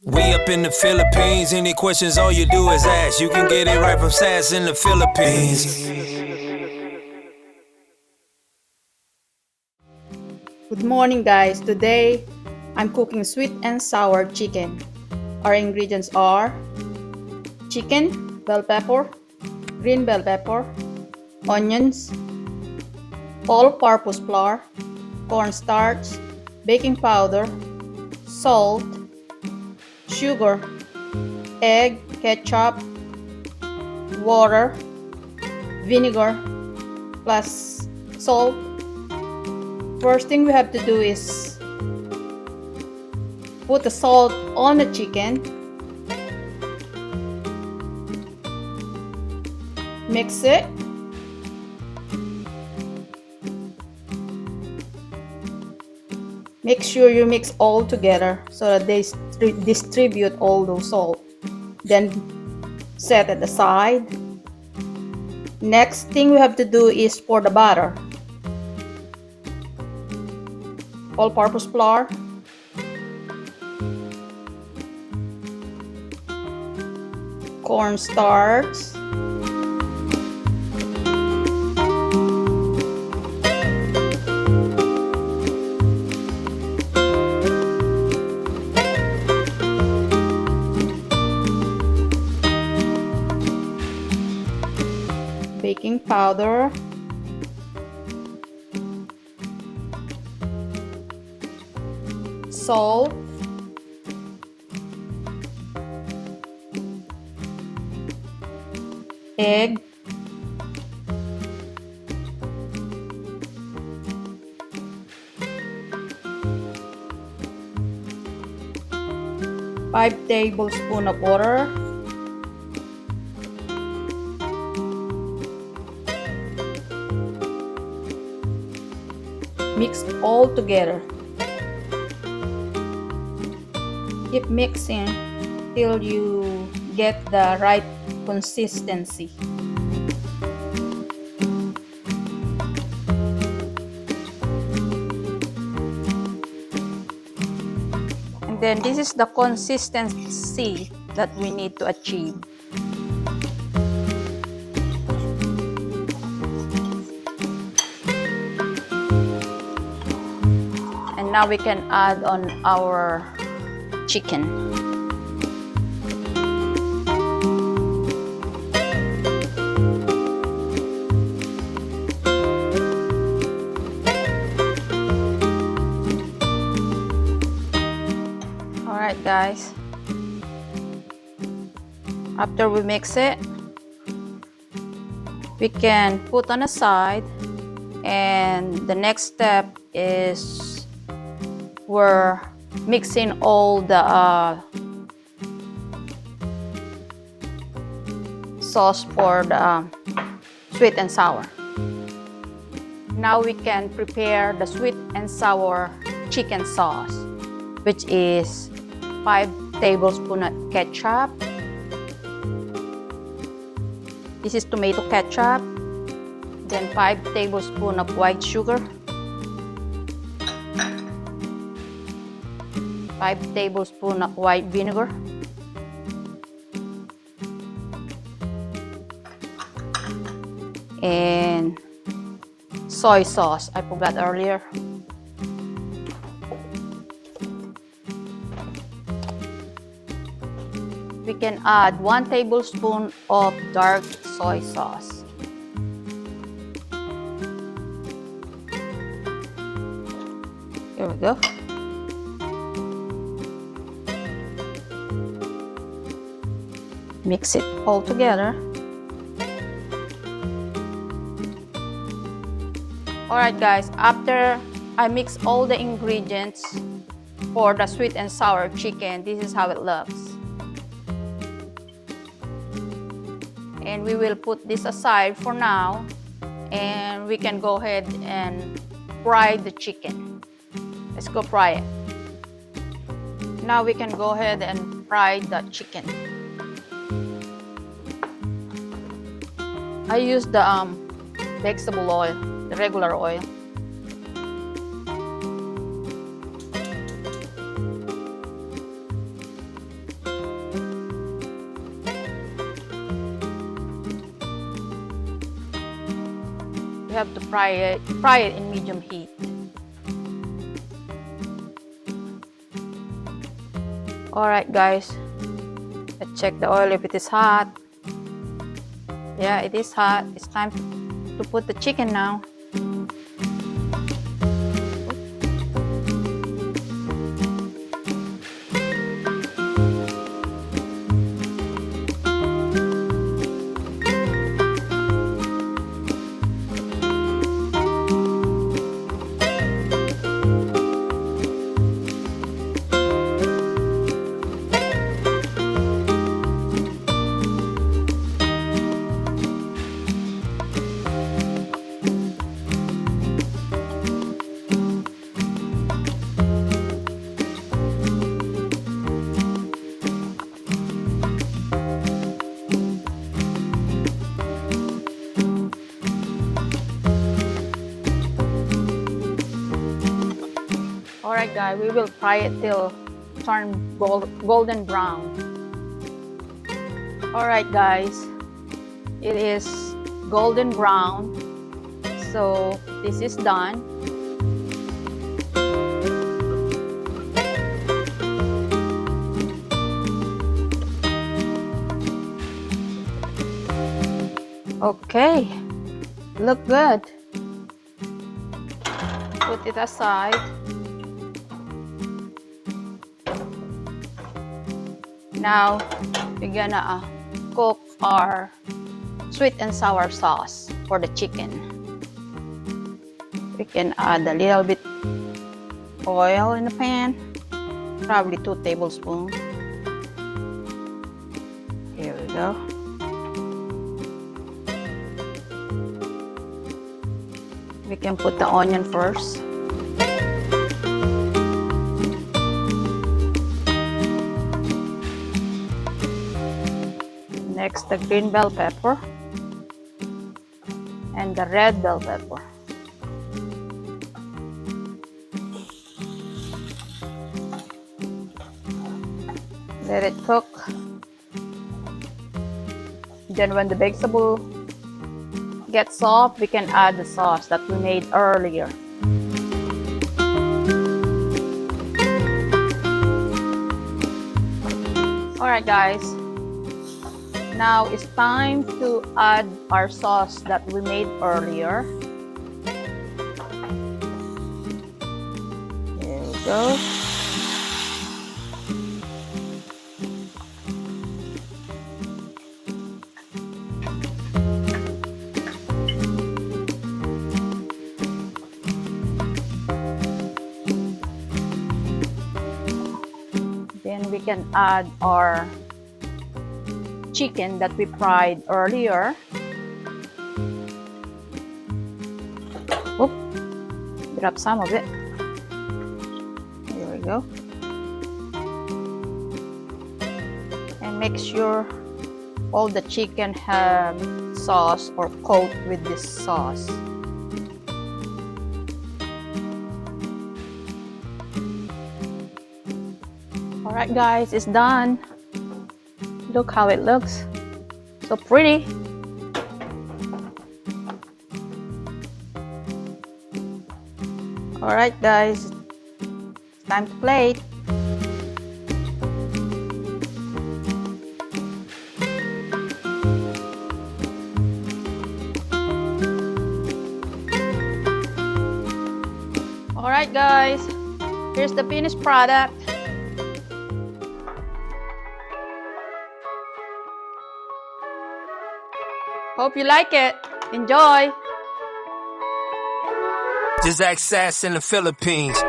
We up in the Philippines, any questions all you do is ask. You can get it right from Sass in the Philippines. Good morning guys, today I'm cooking sweet and sour chicken. Our ingredients are chicken, bell pepper, green bell pepper, onions, all-purpose flour, cornstarch, baking powder, salt, sugar, egg, ketchup, water, vinegar, plus salt. First thing we have to do is put the salt on the chicken, mix it, make sure you mix all together so that they distribute all those salt. Then set it aside. Next thing we have to do is pour the butter. All-purpose flour, cornstarch, baking powder, salt, egg, five tablespoons of water, mix all together. Keep mixing till you get the right consistency. And then this is the consistency that we need to achieve. And now we can add on our chicken. Alright guys, after we mix it, we can put on a side, and the next step is we're mixing all the sauce for the sweet and sour. Now we can prepare the sweet and sour chicken sauce, which is 5 tablespoons of ketchup. This is tomato ketchup. Then 5 tablespoons of white sugar, 5 tablespoons of white vinegar, and soy sauce, I forgot earlier. We can add 1 tablespoon of dark soy sauce. Here we go. Mix it all together. Alright guys, after I mix all the ingredients for the sweet and sour chicken, this is how it looks. And we will put this aside for now, and we can go ahead and fry the chicken. Let's go fry it. Now we can go ahead and fry the chicken. I use the vegetable oil, the regular oil. have to fry it in medium heat. Alright guys, let's check the oil if it is hot. Yeah, it is hot. It's time to put the chicken now. Alright guys, we will fry it till turn golden brown. Alright guys, it is golden brown, so this is done. Okay, look good. Put it aside. Now we're gonna cook our sweet and sour sauce for the chicken. We can add a little bit oil in the pan, probably 2 tablespoons. Here we go. We can put the onion first. Next, the green bell pepper and the red bell pepper. Let it cook. Then when the vegetable gets soft, we can add the sauce that we made earlier. Alright guys, now it's time to add our sauce that we made earlier. There we go. Then we can add our chicken that we fried earlier. Oop, drop some of it. There we go. And make sure all the chicken have sauce or coat with this sauce. Alright guys, it's done. Look how it looks. So pretty. Alright guys, it's time to plate. Alright guys, here's the finished product. Hope you like it. Enjoy! Just act sass in the Philippines.